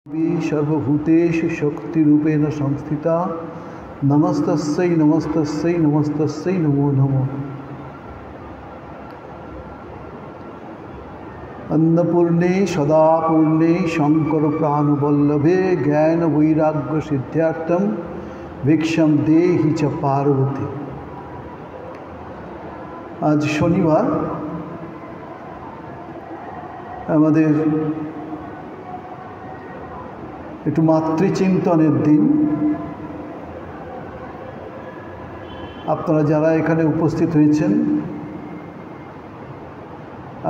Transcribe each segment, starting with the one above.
सर्वभूतेषु शक्तिरूपेण संस्थिता नमस्तस्यै नमस्तस्यै नमस्तस्यै नमो नमः। अन्नपूर्णे सदापूर्णे शंकर प्राणवल्लभे ज्ञान वैराग्य सिद्ध्यार्थम भिक्षम देहि च पार्वती। आज शनिवार আমাদের একটু মাতৃচিন্তনের দিন। আপনারা যারা এখানে উপস্থিত হয়েছেন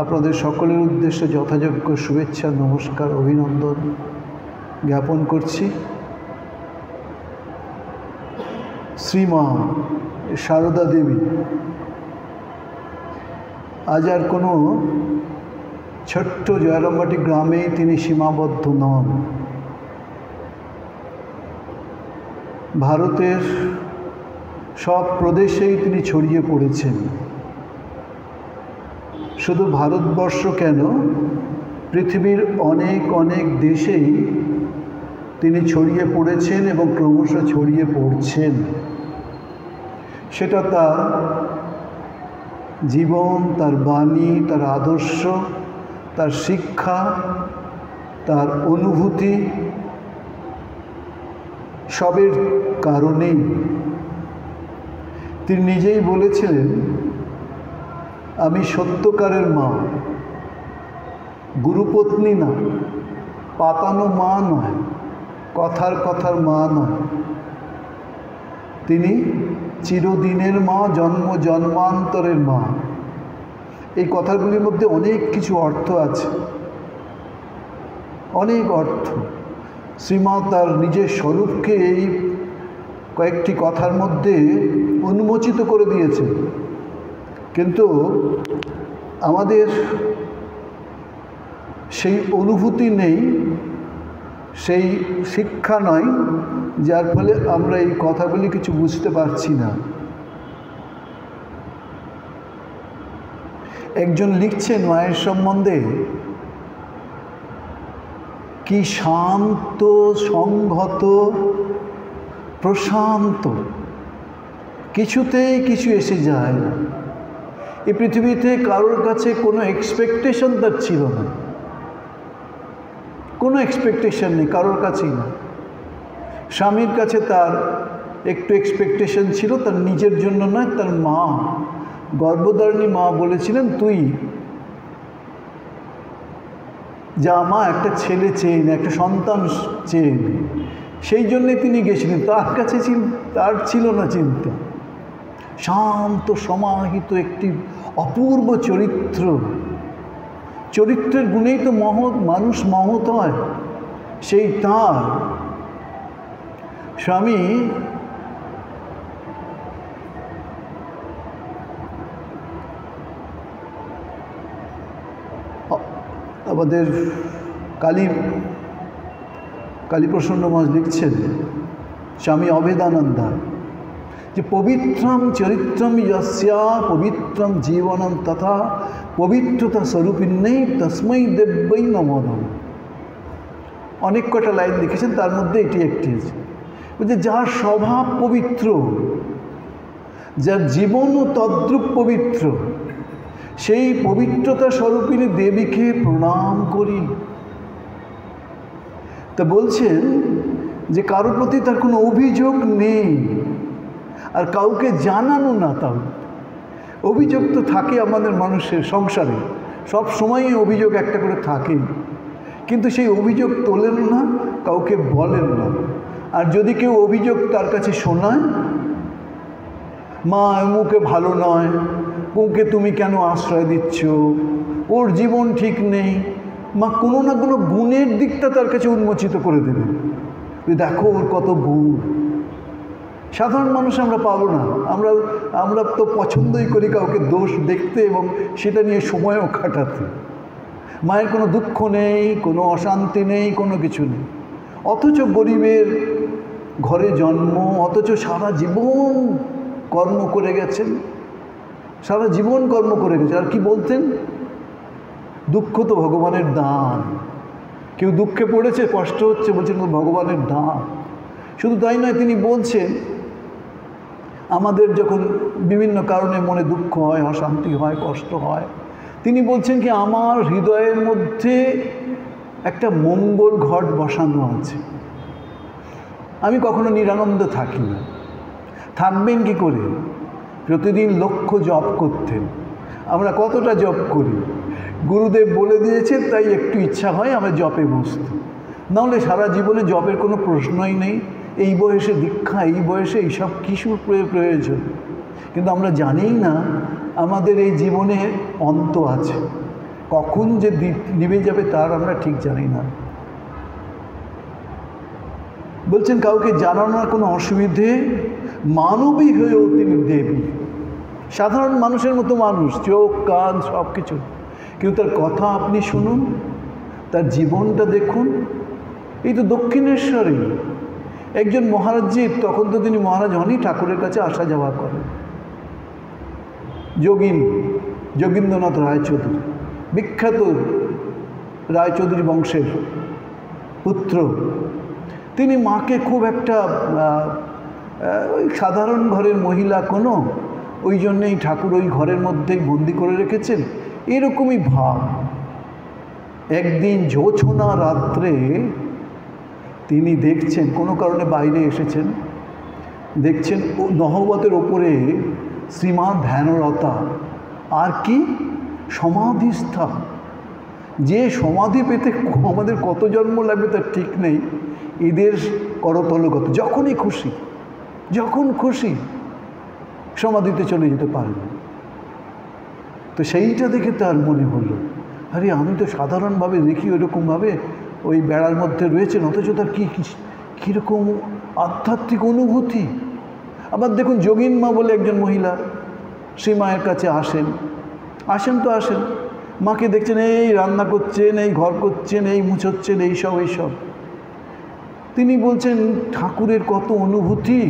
আপনাদের সকলের উদ্দেশ্যে যথাযোগ্য শুভেচ্ছা নমস্কার অভিনন্দন জ্ঞাপন করছি। শ্রীমা সারদা দেবী আজ আর কোনো ছোট্ট জয়রামবাটি গ্রামেই তিনি সীমাবদ্ধ নন। ভারতের সব প্রদেশেই তিনি ছড়িয়ে পড়েছেন। শুধু ভারতবর্ষ কেন, পৃথিবীর অনেক অনেক দেশেই তিনি ছড়িয়ে পড়েছেন এবং ক্রমশ ছড়িয়ে পড়ছেন। সেটা তার জীবন, তার বাণী, তার আদর্শ, তার শিক্ষা, তার অনুভূতি সবের কারণেই। তিনি নিজেই বলেছিলেন, আমি সত্যকারের মা, গুরুপত্নী না, পাতানো মা নয়, কথার মা নয়। তিনি চিরদিনের মা, জন্ম জন্মান্তরের মা। এই কথাগুলির মধ্যে অনেক কিছু অর্থ আছে, অনেক অর্থ। শ্রীমা তার নিজের স্বরূপকে এই কয়েকটি কথার মধ্যে উন্মোচিত করে দিয়েছে। কিন্তু আমাদের সেই অনুভূতি নেই, সেই শিক্ষা নয়, যার ফলে আমরা এই কথাগুলি কিছু বুঝতে পারছি না। একজন লিখছেন মায়ের সম্বন্ধে, কি শান্ত, সংহত, প্রশান্ত, কিছুতেই কিছু এসে যায় না। এই পৃথিবীতে কারোর কাছে কোনো এক্সপেকটেশন তার ছিল না, কোনো এক্সপেকটেশন নেই কারোর কাছেই না। স্বামীর কাছে তার একটু এক্সপেকটেশন ছিল, তার নিজের জন্য নয়, তার মা, গর্ভধারিণী মা বলেছিলেন, তুই যা মা, একটা ছেলে চেয়ে নে, একটা সন্তান চেয়ে নে। সেই জন্যে তিনি গেছিলেন। তার কাছে তার ছিল না চিন্তা। শান্ত সমাহিত একটি অপূর্ব চরিত্র, চরিত্রের গুণেই তো মানুষ মহৎ হয়। সেই তার স্বামী আমাদের কালীপ্রসন্ন মহারাজ লিখছেন, স্বামী অভেদানন্দা, যে পবিত্রম চরিত্রম যস্যা পবিত্রম জীবনম তথা পবিত্রতা স্বরূপিণ্যৈ তস্मै দেব্যৈ নমো নমঃ। অনেক কটা লাইন লিখেছেন, তার মধ্যে এটি একটি আছে, যে যার স্বভাব পবিত্র, যার জীবনও তদ্রূপ পবিত্র, সেই পবিত্রতা স্বরূপিণী দেবীকে প্রণাম করি। তা বলছেন যে কারোর প্রতি তার কোনো অভিযোগ নেই, আর কাউকে জানানো না। তাও অভিযোগ তো থাকে আমাদের মানুষের সংসারে, সব সময়ই অভিযোগ একটা করে থাকে, কিন্তু সেই অভিযোগ তোলেন না, কাউকে বলেন না। আর যদি কেউ অভিযোগ তার কাছে শোনায়, মা মুখে ভালো নয়, ওকে তুমি কেন আশ্রয় দিচ্ছ, ওর জীবন ঠিক নেই, মা কোনো না কোনো গুণের দিকটা তার কাছে উন্মোচিত করে দেবে। দেখো ওর কত গুণ। সাধারণ মানুষ আমরা পাবো না, আমরা তো পছন্দই করি কাউকে দোষ দেখতে এবং সেটা নিয়ে সময়ও কাটাতে। মায়ের কোনো দুঃখ নেই, কোনো অশান্তি নেই, কোনো কিছু নেই, অথচ গরিবের ঘরে জন্ম, অথচ সারা জীবন কর্ম করে গেছেন, সারা জীবন কর্ম করে গেছে। আর কি বলতেন, দুঃখ তো ভগবানের দান। কেউ দুঃখে পড়েছে, কষ্ট হচ্ছে, বলছেন ভগবানের ডাক। শুধু তাই নয়, তিনি বলছেন আমাদের যখন বিভিন্ন কারণে মনে দুঃখ হয়, অশান্তি হয়, কষ্ট হয়, তিনি বলছেন কি আমার হৃদয়ের মধ্যে একটা মঙ্গল ঘট বসানো আছে। আমি কখনো নিরানন্দে থাকি না। থাকবেন কি করে? প্রতিদিন লক্ষ জপ করতেন। আমরা কতটা জপ করি? গুরুদেব বলে দিয়েছেন তাই একটু ইচ্ছা হয় আমরা জপে বসতে, নাহলে সারা জীবনে জপের কোনো প্রশ্নই নেই। এই বয়সে দীক্ষা, এই বয়সে এইসব কিছুর প্রয়োজন, কিন্তু আমরা জানিই না আমাদের এই জীবনে অন্ত আছে, কখন যে নিভে যাবে তার আমরা ঠিক জানি না। বলছেন কাউকে জানানোর কোনো অসুবিধে, মানবী হয়েও তিনি দেবী, সাধারণ মানুষের মতো মানুষ, চোখ কান সব কিছু, কিন্তু তার কথা আপনি শুনুন, তার জীবনটা দেখুন। এই তো দক্ষিণেশ্বরে একজন মহারাজজির, তখন তো তিনি মহারাজ হনই, ঠাকুরের কাছে আসা যাওয়া করেন, যোগীন্দ্রনাথ রায়চৌধুরী, বিখ্যাত রায়চৌধুরী বংশের পুত্র। তিনি মাকে খুব একটা ওই সাধারণ ঘরের মহিলা কোনো, ওই জন্যেই ঠাকুর ওই ঘরের মধ্যেই বন্দি করে রেখেছেন, এরকমই ভাব। একদিন জোছনা রাত্রে তিনি দেখছেন, কোনো কারণে বাইরে এসেছেন, দেখছেন নহবতের ওপরে শ্রীমা ধ্যানরতা, আর কি সমাধিস্থা। যে সমাধি পেতে আমাদের কত জন্ম লাগবে তার ঠিক নেই, এদের করতলগত, যখনই খুশি যখন খুশি সমাধিতে চলে যেতে পারেন। তো সেইটা দেখে তার মনে হলো, আরে আমি তো সাধারণভাবে দেখি ওইরকমভাবে ওই বেড়ার মধ্যে রয়েছেন, অথচ তার কীরকম আধ্যাত্মিক অনুভূতি। আবার দেখুন যোগিন মা বলে একজন মহিলা শ্রীমায়ের কাছে আসেন তো আসেন, মাকে দেখছেন এই রান্না করছেন, এই ঘর করছেন, এই মুছোচ্ছেন, এইসব। তিনি বলছেন ঠাকুরের কত অনুভূতি,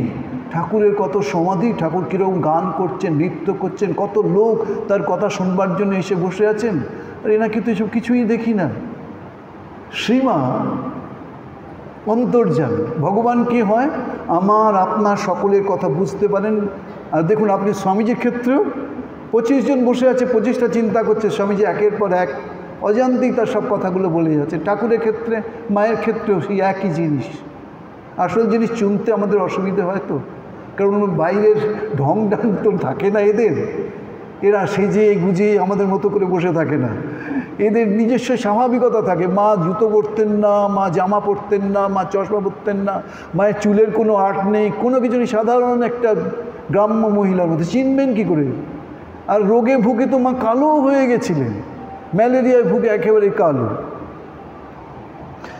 ঠাকুরের কত সমাধি, ঠাকুর কীরকম গান করছেন, নৃত্য করছেন, কত লোক তার কথা শুনবার জন্য এসে বসে আছেন, আর এনাকে তো এসব কিছুই দেখি না। শ্রীমা অন্তর্যামী, ভগবান কি হয় আমার আপনার সকলের কথা বুঝতে পারেন। আর দেখুন আপনি স্বামীজির ক্ষেত্রেও 25 জন বসে আছে, 25টা চিন্তা করছে, স্বামীজি একের পর এক অজান্তেই তার সব কথাগুলো বলে যাচ্ছে। ঠাকুরের ক্ষেত্রে, মায়ের ক্ষেত্রেও সেই একই জিনিস। আসল জিনিস চুনতে আমাদের অসুবিধে হয় তো, কারণ বাইরের ঢং ঢং তো থাকে না এদের, এরা সেজে গুজে আমাদের মতো করে বসে থাকে না, এদের নিজস্ব স্বাভাবিকতা থাকে। মা জুতো পরতেন না, মা জামা পরতেন না, মা চশমা পরতেন না, মায়ের চুলের কোনো আর্ট নেই, কোনো কিছু নেই, সাধারণ একটা গ্রাম্য মহিলার মধ্যে। চিনবেন কী করে? আর রোগে ভুগে তো মা কালো হয়ে গেছিলেন, ম্যালেরিয়ায় ভুগে একেবারে কালো।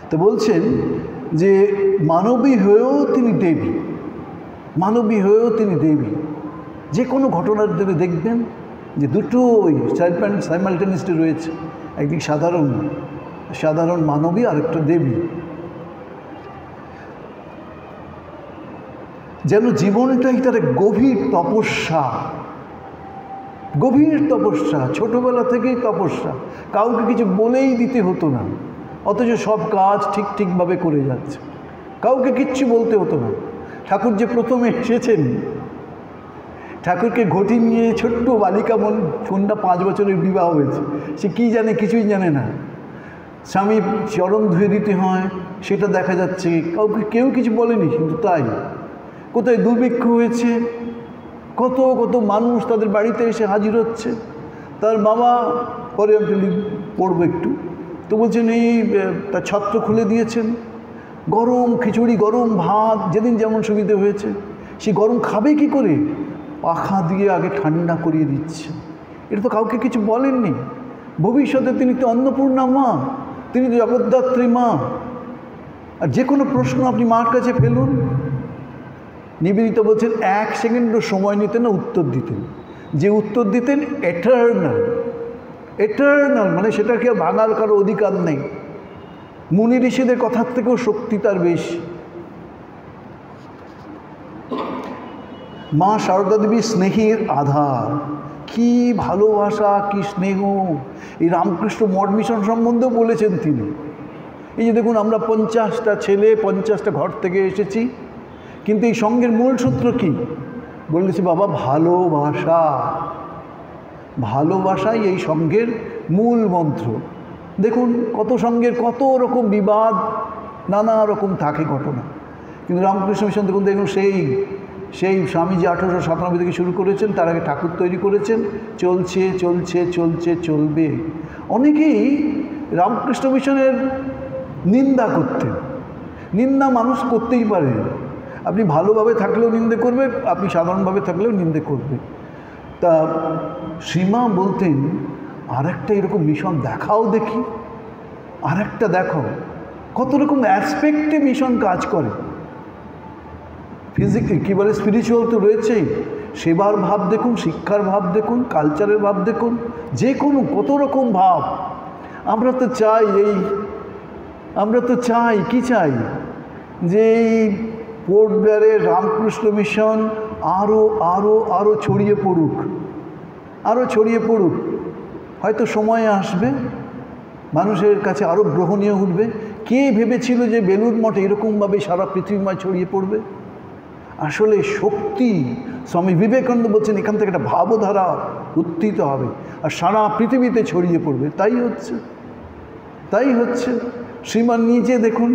তো বলছেন যে মানবী হয়েও তিনি দেবী, মানবী হয়েও তিনি দেবী। যে কোনো ঘটনার দেবে দেখবেন যে দুটোই সাইমালটেনিয়াসলি রয়েছে, একদিক সাধারণ মানবী আর একটা দেবী। যেন জীবনটাই তার গভীর তপস্যা, ছোটবেলা থেকেই তপস্যা, কাউকে কিছু বলেই দিতে হতো না, অথচ সব কাজ ঠিকভাবে করে যাচ্ছে, কাউকে কিচ্ছু বলতে হতো না। ঠাকুর যে প্রথমে এসেছেন, ঠাকুরকে ঘটি নিয়ে ছোট্ট বালিকা কন্যা 5 বছরের বিবাহ হয়েছে, সে কী জানে, কিছুই জানে না। স্বামী চরণ ধুয়ে দিতে হয় সেটা দেখা যাচ্ছে, কেউ কিছু বলেনি, কিন্তু তাই কোথায় দুর্ভিক্ষ হয়েছে, কত মানুষ তাদের বাড়িতে এসে হাজির হচ্ছে। তার বাবা, পরে আমি পড়বো একটু, তো বলছেন এই তার ছত্র খুলে দিয়েছেন, গরম খিচুড়ি, গরম ভাত, যেদিন যেমন সুবিধে হয়েছে, সে গরম খাবে কি করে, পাখা দিয়ে আগে ঠান্ডা করিয়ে দিচ্ছে। এটা তো কাউকে কিছু বলেননি। ভবিষ্যতে তিনি তো অন্নপূর্ণা মা, তিনি তো জগদ্ধাত্রী মা। আর যে কোনো প্রশ্ন আপনি মার কাছে ফেলুন, নিবেদিত বলছেন 1 সেকেন্ডও সময় নিতেন না, উত্তর দিতেন। যে উত্তর দিতেন এটার্নাল, মানে সেটাকে ভাঙার কারো অধিকার নেই। মুনি ঋষিদের কথার থেকেও শক্তি তার বেশি। মা সারদা দেবী স্নেহের আধার, কি ভালোবাসা, কি স্নেহ। এই রামকৃষ্ণ মঠ মিশন সম্বন্ধেও বলেছেন তিনি, এই যে দেখুন, আমরা 50টা ছেলে 50টা ঘর থেকে এসেছি, কিন্তু এই সঙ্গের মূল সূত্র কি? বলেছি বাবা, ভালোবাসা। ভালোবাসাই এই সঙ্গের মূল মন্ত্র। দেখুন কত সঙ্গের কত রকম বিবাদ, নানা রকম থাকে ঘটনা, কিন্তু রামকৃষ্ণ মিশন দেখুন দেখুন সেই স্বামীজি 1897 থেকে শুরু করেছেন, তার আগে ঠাকুর তৈরি করেছেন, চলছে চলছে চলছে চলবে। অনেকেই রামকৃষ্ণ মিশনের নিন্দা করতেন। নিন্দা মানুষ করতেই পারে, আপনি ভালোভাবে থাকলেও নিন্দে করবে, আপনি সাধারণভাবে থাকলেও নিন্দে করবে। তা শ্রীমা বলতেন, আর একটা এরকম মিশন দেখাও দেখি, আর একটা দেখো, কত রকম অ্যাসপেক্টে মিশন কাজ করে। ফিজিক্যাল কী বলে, স্পিরিচুয়াল তো রয়েছেই, সেবার ভাব দেখুন, শিক্ষার ভাব দেখুন, কালচারের ভাব দেখুন, যে কোনো কত রকম ভাব। আমরা তো চাই কি চাই, যে এই পোর্ট ব্লেয়ারের রামকৃষ্ণ মিশন আরও আরও আরও ছড়িয়ে পড়ুক, আরও ছড়িয়ে পড়ুক। হয়তো সময় আসবে মানুষের কাছে আরও গ্রহণীয় উঠবে। কে ভেবেছিল যে বেলুড় মঠ এরকমভাবে সারা পৃথিবীময় ছড়িয়ে পড়বে? আসলে শক্তি, স্বামী বিবেকানন্দ বলছেন, এখান থেকে একটা ভাবধারা উত্থিত হবে আর সারা পৃথিবীতে ছড়িয়ে পড়বে। তাই হচ্ছে। শ্রীমান নিজে দেখুন,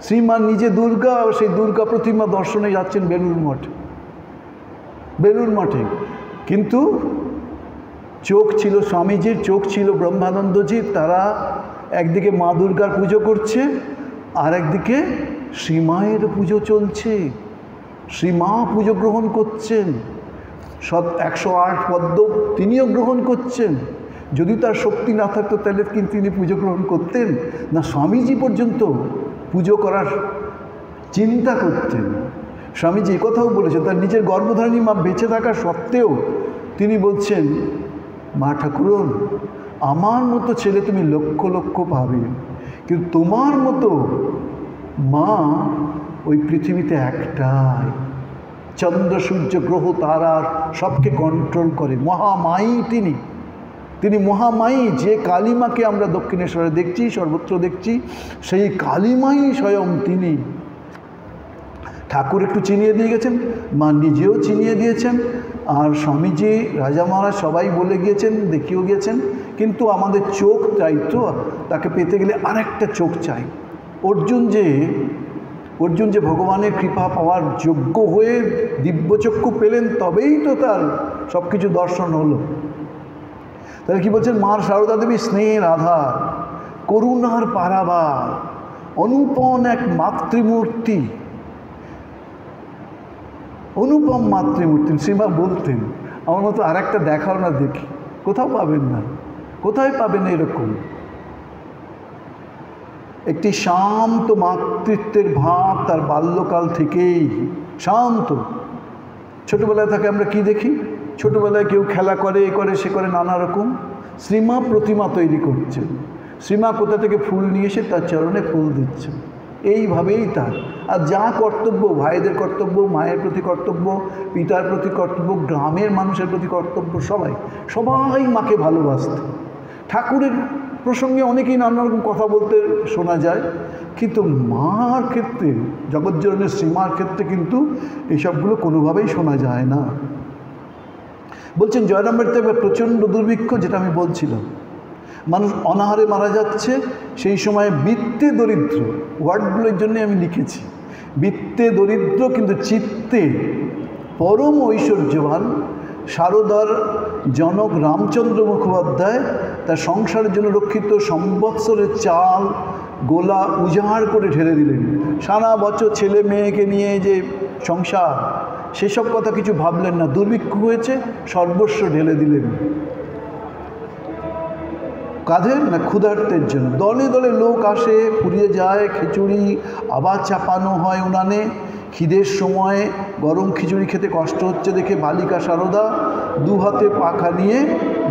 শ্রীমান নিজে দুর্গা, সেই দুর্গা প্রতিমা দর্শনে যাচ্ছেন বেলুড় মঠে। কিন্তু চোখ ছিল স্বামীজির, চোখ ছিল ব্রহ্মানন্দজির। তারা একদিকে মা দুর্গার পুজো করছে, আর একদিকে শ্রীমায়ের পুজো চলছে। শ্রীমা পুজো গ্রহণ করছেন, 108 পদ্ম তিনিও গ্রহণ করছেন। যদি তার শক্তি না থাকতো তাহলে কিন্তু তিনি পুজো গ্রহণ করতেন না? স্বামীজি পর্যন্ত পুজো করার চিন্তা করতেন। স্বামীজি কথাও বলেছেন, তার নিজের গর্ভধারিণী মা বেঁচে থাকা সত্ত্বেও তিনি বলছেন, মা ঠাকুরন, আমার মতো ছেলে তুমি লক্ষ লক্ষ পাবে, কিন্তু তোমার মতো মা ওই পৃথিবীতে একটাই। চন্দ্র সূর্য গ্রহ তারার সবকে কন্ট্রোল করে মহামায়ী তিনি মহামায়ী। যে কালীমাকে আমরা দক্ষিণেশ্বরে দেখছি, সর্বত্র দেখছি, সেই কালীমাই স্বয়ং তিনি। ঠাকুর একটু চিনিয়ে দিয়ে গেছেন, মা নিজেও চিনিয়ে দিয়েছেন, আর স্বামীজি, রাজা মহারাজ সবাই বলে গিয়েছেন, দেখিয়েও গিয়েছেন। কিন্তু আমাদের চোখ চাই, তো তাকে পেতে গেলে আরেকটা চোখ চাই। অর্জুন যে ভগবানের কৃপা পাওয়ার যোগ্য হয়ে দিব্যচক্ষু পেলেন, তবেই তো তার সব কিছু দর্শন হলো। তাহলে কি বলছেন, মার সারদা দেবী স্নেহের আধার, করুণার পারাবার, অনুপম এক মাতৃমূর্তি, অনুপম মাতৃমূর্তি। শ্রীমা বলতেন, আমার মতো আর একটা দেখাও না দেখি, কোথাও পাবেন না, কোথায় পাবেন এরকম একটি শান্ত মাতৃত্বের ভাব। তার বাল্যকাল থেকেই শান্ত। ছোটোবেলায় থাকে আমরা কি দেখি, ছোটোবেলায় কেউ খেলা করে, এ করে, সে করে, নানা রকম। শ্রীমা প্রতিমা তৈরি করছে, শ্রীমা কোথা থেকে ফুল নিয়ে এসে তার চরণে ফুল দিচ্ছে, এইভাবেই তার। আর যা কর্তব্য, ভাইদের কর্তব্য, মায়ের প্রতি কর্তব্য, পিতার প্রতি কর্তব্য, গ্রামের মানুষের প্রতি কর্তব্য, সবাই মাকে ভালোবাসত। ঠাকুরের প্রসঙ্গে অনেকেই নানা রকম কথা বলতে শোনা যায়, কিন্তু মার ক্ষেত্রে, জগজ্জননী শ্রীমার ক্ষেত্রে কিন্তু এইসবগুলো কোনোভাবেই শোনা যায় না। বলছেন জয়রামবাড়িতে একবার প্রচণ্ড দুর্ভিক্ষ, যেটা আমি বলছিলাম, মানুষ অনাহারে মারা যাচ্ছে। সেই সময় বৃত্তে দরিদ্র, ওয়ার্ডগুলোর জন্যে আমি লিখেছি, বৃত্তে দরিদ্র কিন্তু চিত্তে পরম ঐশ্বর্যবান সারদার জনক রামচন্দ্র মুখোপাধ্যায় তার সংসারের জন্য রক্ষিত সম্বৎসরের চাল গোলা উজাড় করে ঢেলে দিলেন। সারা বছর ছেলে মেয়েকে নিয়ে যে সংসার, সেসব কথা কিছু ভাবলেন না। দুর্ভিক্ষ হয়েছে, সর্বস্ব ঢেলে দিলেন। কাদের না? ক্ষুধার্তের জন্য। দলে দলে লোক আসে, ফুরিয়ে যায়, খিচুড়ি আবার চাপানো হয় উনানে। খিদের সময় গরম খিচুড়ি খেতে কষ্ট হচ্ছে দেখে বালিকা সারদা দু হাতে পাখা নিয়ে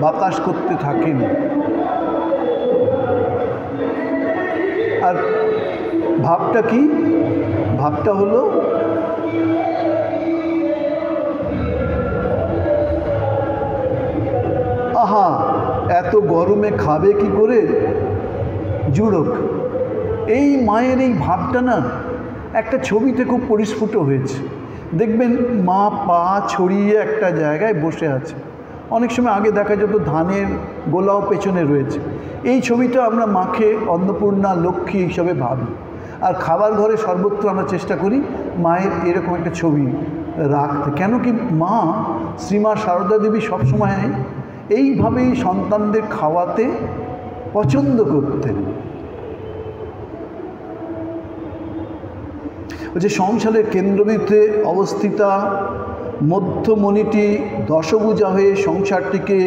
বাতাস করতে থাকেন। আর ভাবটা কি? ভাবটা হলো আহা, এত গরমে খাবে কি করে, জুড়োক। এই মায়ের এই ভাবটা না একটা ছবিতে খুব পরিস্ফুট হয়েছে। দেখবেন মা পা ছড়িয়ে একটা জায়গায় বসে আছে, অনেক সময় আগে দেখা যেত ধানের গোলাও পেছনে রয়েছে। এই ছবিটা আমরা মাকে অন্নপূর্ণা লক্ষ্মী হিসাবে ভাবি, আর খাবার ঘরে সর্বত্র আমরা চেষ্টা করি মায়ের এরকম একটা ছবি রাখতে। কেন কি মা শ্রীমা সারদা দেবী সবসময় এইভাবেই সন্তানদের খাওয়াতে পছন্দ করতেন। যে সংসারের কেন্দ্রবিন্দুতে অবস্থিতা মধ্যমণিটি দশভুজা হয়ে সংসারটিকে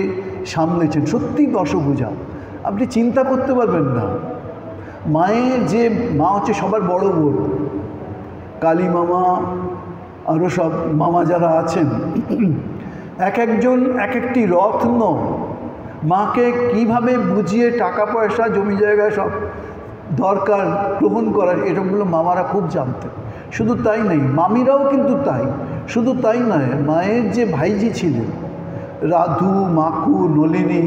সামলেছেন। সত্যি দশভুজা, আপনি চিন্তা করতে পারবেন না। মায়ের যে মা হচ্ছে সবার বড় বোন, কালী মামা আরও সব মামা যারা আছেন, এক একজন এক একটি রত্ন। মাকে কিভাবে বুঝিয়ে টাকা পয়সা জমি জায়গায় সব দরকার গ্রহণ করার, এরকমগুলো মামারা খুব জানতেন। শুধু তাই নেই, মামিরাও কিন্তু তাই। শুধু তাই নয়, মায়ের যে ভাইজি ছিলেন রাধু, মাকু, নলিনী,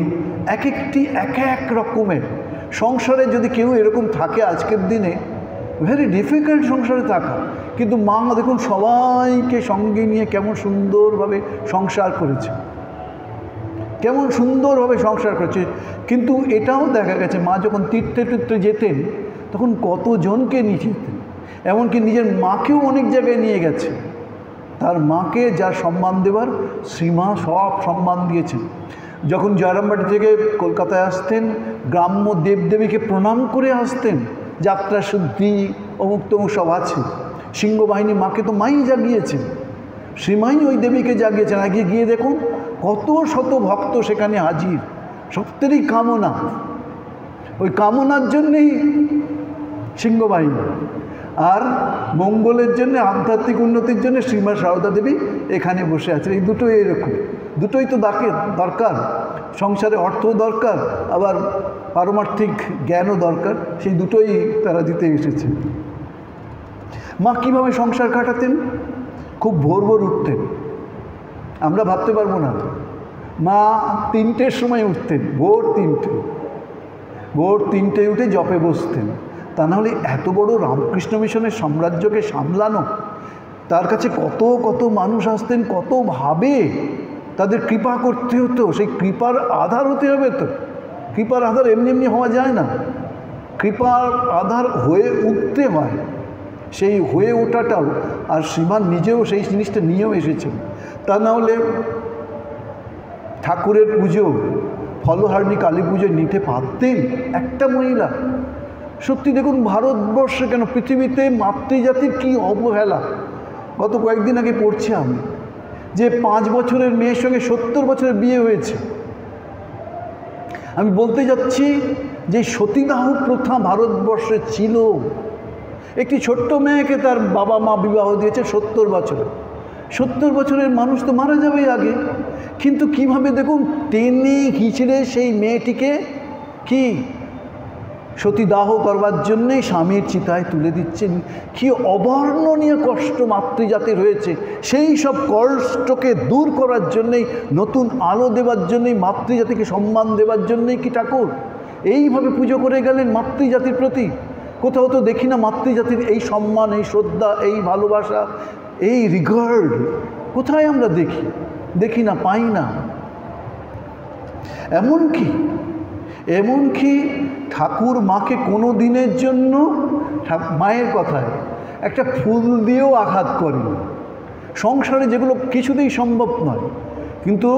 এক একটি এক এক রকমের। সংসারে যদি কেউ এরকম থাকে আজকের দিনে, ভেরি ডিফিকাল্ট সংসারে থাকা, কিন্তু মা দেখুন সবাইকে সঙ্গে নিয়ে কেমন সুন্দরভাবে সংসার করেছে, কেমন সুন্দরভাবে সংসার করেছে। কিন্তু এটাও দেখা গেছে মা যখন তীর্থে তীর্থে যেতেন তখন কতজনকে নিয়ে যেতেন, এমনকি নিজের মাকেও অনেক জায়গায় নিয়ে গেছে। তার মাকে যা সম্মান দেবার শ্রীমা সব সম্মান দিয়েছেন। যখন জয়রামবাটি থেকে কলকাতায় আসতেন, গ্রাম্য দেবদেবীকে প্রণাম করে আসতেন। যাত্রা শুদ্ধি অমুক তমুক সব আছে। সিংহবাহিনী মাকে তো মাই জাগিয়েছেন, শ্রীমাই ওই দেবীকে জাগিয়েছেন। আগে গিয়ে দেখুন কত শত ভক্ত সেখানে হাজির, সত্যেরই কামনা, ওই কামনার জন্যেই সিংহবাহিনী। আর মঙ্গলের জন্য, আধ্যাত্মিক উন্নতির জন্য শ্রীমা সারদা দেবী এখানে বসে আছেন। এই দুটোই এরকম, দুটোই তো দরকার। সংসারে অর্থ দরকার, আবার পারমার্থিক জ্ঞানও দরকার, সেই দুটোই তারা দিতে এসেছে। মা কীভাবে সংসার কাটাতেন? খুব ভোর ভোর উঠতেন, আমরা ভাবতে পারবো না। মা 3টের সময় উঠতেন, ভোর 3টে উঠে জপে বসতেন। তা নাহলে এত বড় রামকৃষ্ণ মিশনের সাম্রাজ্যকে সামলানো, তার কাছে কত কত মানুষ আসতেন, কতভাবে তাদের কৃপা করতে হতো। সেই কৃপার আধার হতে হবে তো, কৃপার আধার এমনি এমনি হওয়া যায় না, কৃপার আধার হয়ে উঠতে হয়। সেই হয়ে ওঠাটাও, আর শ্রীমান নিজেও সেই জিনিসটা নিয়েও এসেছেন। তা নাহলে ঠাকুরের পুজো, ফলহারিণী কালী পুজো নিতে পারতেন একটা মহিলা? সত্যি দেখুন ভারতবর্ষে কেন পৃথিবীতে মাতৃজাতির কী অবহেলা। গত কয়েকদিন আগে পড়ছি আমি যে 5 বছরের মেয়ের সঙ্গে 70 বছরের বিয়ে হয়েছে। আমি বলতে যাচ্ছি যে সতীদাহ প্রথা ভারতবর্ষে ছিল। একটি ছোট্ট মেয়েকে তার বাবা মা বিবাহ দিয়েছে 70 বছরে। 70 বছরের মানুষ তো মারা যাবেই আগে, কিন্তু কিভাবে দেখুন টেনে হিচড়ে সেই মেয়েটিকে কি সতীদাহ করবার জন্যেই স্বামীর চিতায় তুলে দিচ্ছেন। কি অবর্ণনীয় কষ্ট মাতৃজাতির হয়েছে। সেই সব কষ্টকে দূর করার জন্যেই, নতুন আলো দেওয়ার জন্যেই, মাতৃজাতিকে সম্মান দেওয়ার জন্যেই কি ঠাকুর এইভাবে পুজো করে গেলেন মাতৃজাতির প্রতি। কোথাও তো দেখি না মাতৃজাতির এই সম্মান, এই শ্রদ্ধা, এই ভালোবাসা, এই রিগার্ড কোথায় আমরা দেখি না, পাই না। এমনকি ঠাকুর মাকে কোনো দিনের জন্য মায়ের কথায় একটা ফুল দিয়েও আঘাত করেন। সংসারে যেগুলো কিছুতেই সম্ভব নয়, কিন্তু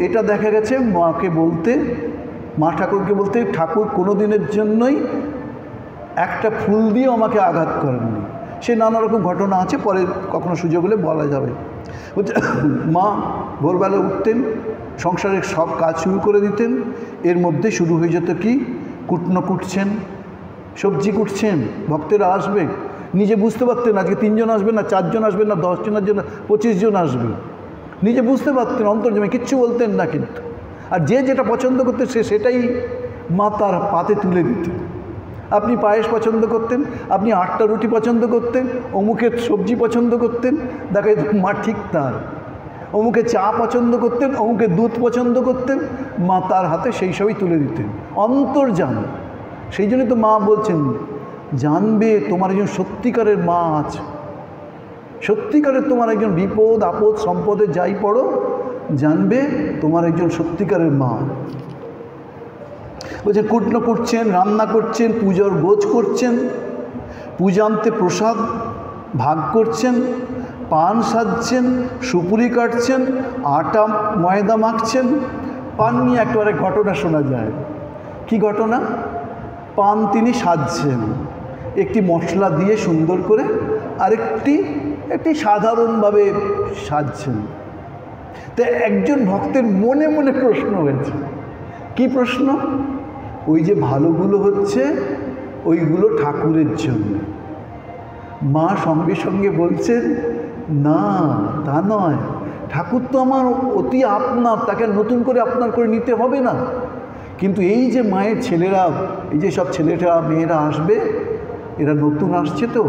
এটা দেখা গেছে মাকে বলতে, মা ঠাকুরকে বলতে, ঠাকুর কোনো দিনের জন্যই একটা ফুল দিয়েও আমাকে আঘাত করেননি। সে নানা রকম ঘটনা আছে, পরে কখনো সুযোগ হলে বলা যাবে। মা ভোরবেলা উঠতেন, সংসারের সব কাজ শুরু করে দিতেন। এর মধ্যে শুরু হয়ে যেত কি, কুটনো কুটছেন, সবজি কুটছেন, ভক্তেরা আসবে। নিজে বুঝতে পারতেন আজকে 3 জন আসবে না, 4 জন আসবে না, 10 জনের জন্য 25 জন আসবে। নিজে বুঝতে পারতেন অন্তর্জমে, কিচ্ছু বলতেন না কিন্তু। আর যে যেটা পছন্দ করতেন সেটাই মা তার পাতে তুলে দিতেন। আপনি পায়েস পছন্দ করতেন, আপনি 8টা রুটি পছন্দ করতেন, অমুকের সবজি পছন্দ করতেন, দেখা যেত মা ঠিক তার। অমুকে চা পছন্দ করতেন, অমুকে দুধ পছন্দ করতেন, মা তার হাতে সেই সবই তুলে দিতেন। অন্তর্জান। সেই জন্যই তো মা বলছেন জানবে তোমার একজন সত্যিকারের মা আছে, সত্যিকারের তোমার একজন বিপদ আপদ সম্পদে যাই পড়ো, জানবে তোমার একজন সত্যিকারের মা। বলছে কুটনো করছেন, রান্না করছেন, পূজার গোছ করছেন, পূজান্তে প্রসাদ ভাগ করছেন, পান সাজছেন, সুপুরি কাটছেন, আটা ময়দা মাখছেন। পান নিয়ে একেবারে ঘটনা শোনা যায়। কি ঘটনা? পান তিনি সাজছেন একটি মশলা দিয়ে সুন্দর করে, আরেকটি সাধারণভাবে সাজছেন। তো একজন ভক্তের মনে মনে প্রশ্ন হয়েছে। কি প্রশ্ন? ওই যে ভালোগুলো হচ্ছে ওইগুলো ঠাকুরের জন্য। মা সঙ্গে সঙ্গে বলছেন, না তা নয়, ঠাকুর তো আমার অতি আপনার, তাকে নতুন করে আপনার করে নিতে হবে না। কিন্তু এই যে মায়ের ছেলেরা, এই যে সব ছেলেরা মেয়েরা আসবে, এরা নতুন আসছে, তো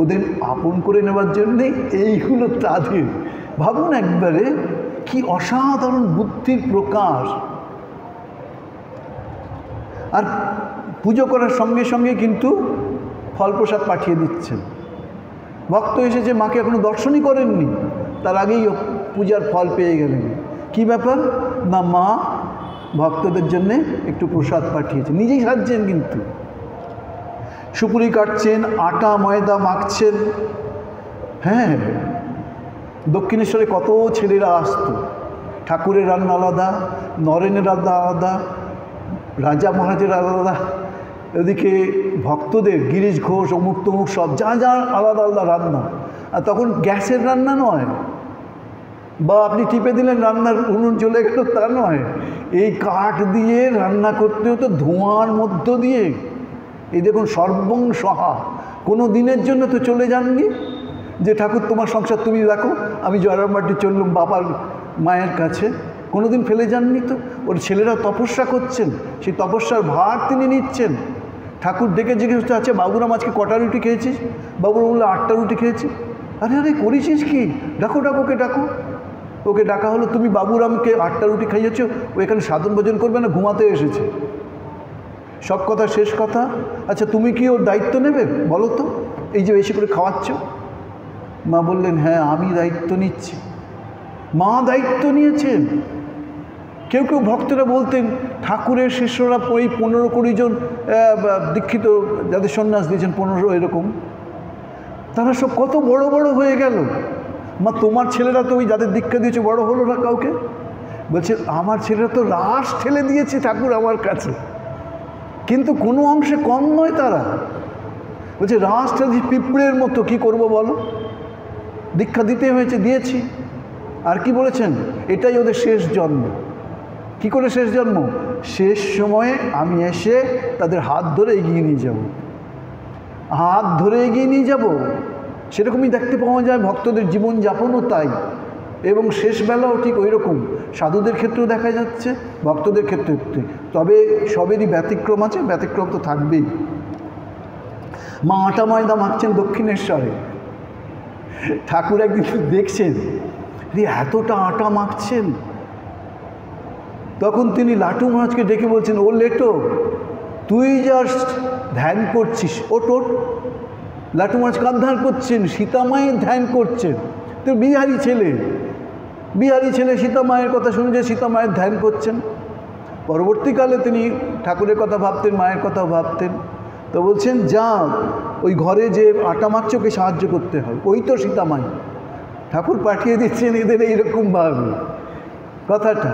ওদের আপন করে নেওয়ার জন্যে এইগুলো তাদের। ভাবুন একবারে কি অসাধারণ বুদ্ধির প্রকাশ। আর পুজো করার সঙ্গে সঙ্গে কিন্তু ফল প্রসাদ পাঠিয়ে দিচ্ছেন। ভক্ত এসেছে, মাকে এখনো দর্শনই করেননি, তার আগেই পূজার ফল পেয়ে গেলেন। কি ব্যাপার? না, মা ভক্তদের জন্যে একটু প্রসাদ পাঠিয়েছে, নিজেই সাজছেন, কিন্তু সুপুরি কাটছেন, আটা ময়দা মাখছেন। হ্যাঁ, দক্ষিণেশ্বরে কত ছেলেরা আসতো, ঠাকুরের রান্না আলাদা, নরেনের রান্না আলাদা, রাজা মহারাজের আলাদা, ওদিকে ভক্তদের গিরিশ ঘোষ অমুক তমুক সব যা যা আলাদা আলাদা রান্না। আর তখন গ্যাসের রান্না নয়, বা আপনি টিপে দিলেন রান্নার উনুন জ্বলে গেল, তা নয়। এই কাঠ দিয়ে রান্না করতে হতো, ধোঁয়ার মধ্য দিয়ে। এই দেখুন, সর্বং সহা। কোনো দিনের জন্য তো চলে যাননি যে ঠাকুর তোমার সংসার তুমি রাখো, আমি জয়রামবাটি চললুম বাবার মায়ের কাছে। কোনো দিন ফেলে যাননি তো। ওর ছেলেরা তপস্যা করছেন, সেই তপস্যার ভার তিনি নিচ্ছেন। ঠাকুর ডেকে জিজ্ঞেস করছে, আচ্ছা বাবুরাম আজকে কটা রুটি খেয়েছিস? বাবুরাম বললো 8টা রুটি খেয়েছি। আরে আরে করেছিস কি? ডাকো ডাকো, ওকে ডাকো। ওকে ডাকা হলো, তুমি বাবুরামকে 8টা রুটি খাইয়েছ, ও এখানে সাধন ভোজন করবে না, ঘুমাতে এসেছে। সব কথা শেষ কথা, আচ্ছা তুমি কি ওর দায়িত্ব নেবে বলো তো, এই যে বেশি করে খাওয়াচ্ছ? মা বললেন, হ্যাঁ আমি দায়িত্ব নিচ্ছি। মা দায়িত্ব নিয়েছেন। কেউ কেউ ভক্তরা বলতেন, ঠাকুরের শিষ্যরা ওই 15-20 জন দীক্ষিত, যাদের সন্ন্যাস দিয়েছেন 15 এরকম, তারা সব কত বড় বড় হয়ে গেল। মা তোমার ছেলেরা তো ওই যাদের দীক্ষা দিয়েছে বড় হলো না কাউকে? বলছে, আমার ছেলেরা তো রাস ঠেলে দিয়েছে ঠাকুর আমার কাছে, কিন্তু কোনো অংশে কম নয় তারা। বলছে রাস ঠেলে পিঁপড়ের মতো, কি করব বলো, দীক্ষা দিতে হয়েছে, দিয়েছি। আর কি বলেছেন, এটাই ওদের শেষ জন্ম। কি করে শেষ জন্ম? শেষ সময়ে আমি এসে তাদের হাত ধরে এগিয়ে নিয়ে যাব, হাত ধরে এগিয়ে নিয়ে যাব। সেরকমই দেখতে পাওয়া যায় ভক্তদের জীবনযাপনও তাই, এবং শেষ বেলাও ঠিক ওই রকম। সাধুদের ক্ষেত্রেও দেখা যাচ্ছে, ভক্তদের ক্ষেত্রে। তবে সবেরই ব্যতিক্রম আছে, ব্যতিক্রম তো থাকবেই। মা আটা ময়দা মাখছেন দক্ষিণেশ্বরে। ঠাকুর একদিন দেখছেন, এতটা আটা মাখছেন। তখন তিনি লাটু মহারাজকে ডেকে বলছেন, ও লেটো, তুই জাস্ট ধ্যান করছিস, ওট। লাটু মহারাজ কার ধ্যান করছেন? সীতামায়ের ধ্যান করছেন। তো বিহারি ছেলে সীতামায়ের কথা শুনে যে সীতামায়ের ধ্যান করছেন। পরবর্তীকালে তিনি ঠাকুরের কথা ভাবতেন, মায়ের কথা ভাবতেন। তো বলছেন, যা ওই ঘরে যে আটা মাখছে ওকে সাহায্য করতে হয়, ওই তো সীতামাই। ঠাকুর পাঠিয়ে দিচ্ছেন এদের এইরকমভাবে কথাটা।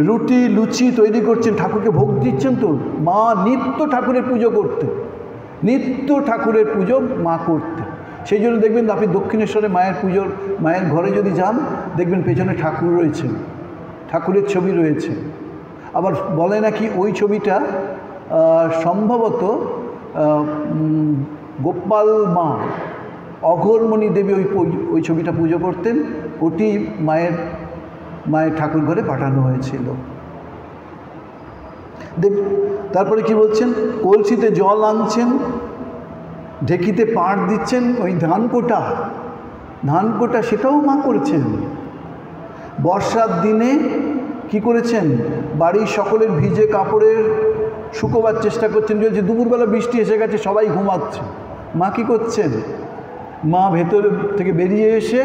রুটি লুচি তৈরি করছেন, ঠাকুরকে ভোগ দিচ্ছেন। তো মা নিত্য ঠাকুরের পুজো করতে, নিত্য ঠাকুরের পুজো মা করতে। সেই জন্য দেখবেন আপনি দক্ষিণেশ্বরে মায়ের ঘরে যদি যান, দেখবেন পেছনে ঠাকুর রয়েছে, ঠাকুরের ছবি রয়েছে। আবার বলে নাকি ওই ছবিটা সম্ভবত গোপাল মা অঘোরমণি দেবী ওই ছবিটা পুজো করতেন, ওটি মায়ের ঠাকুর ঘরে পাঠানো হয়েছিল। তারপরে কি বলছেন, কলসিতে জল আনছেন, ঢেকিতে পাট দিচ্ছেন, ওই ধান কোটা সেটাও মা করেছেন। বর্ষার দিনে কি করেছেন, বাড়ির সকলের ভিজে কাপড়ের শুকোবার চেষ্টা করছেন, যে দুপুরবেলা বৃষ্টি এসে গেছে, সবাই ঘুমাচ্ছে। মা কী করছেন? মা ভেতর থেকে বেরিয়ে এসে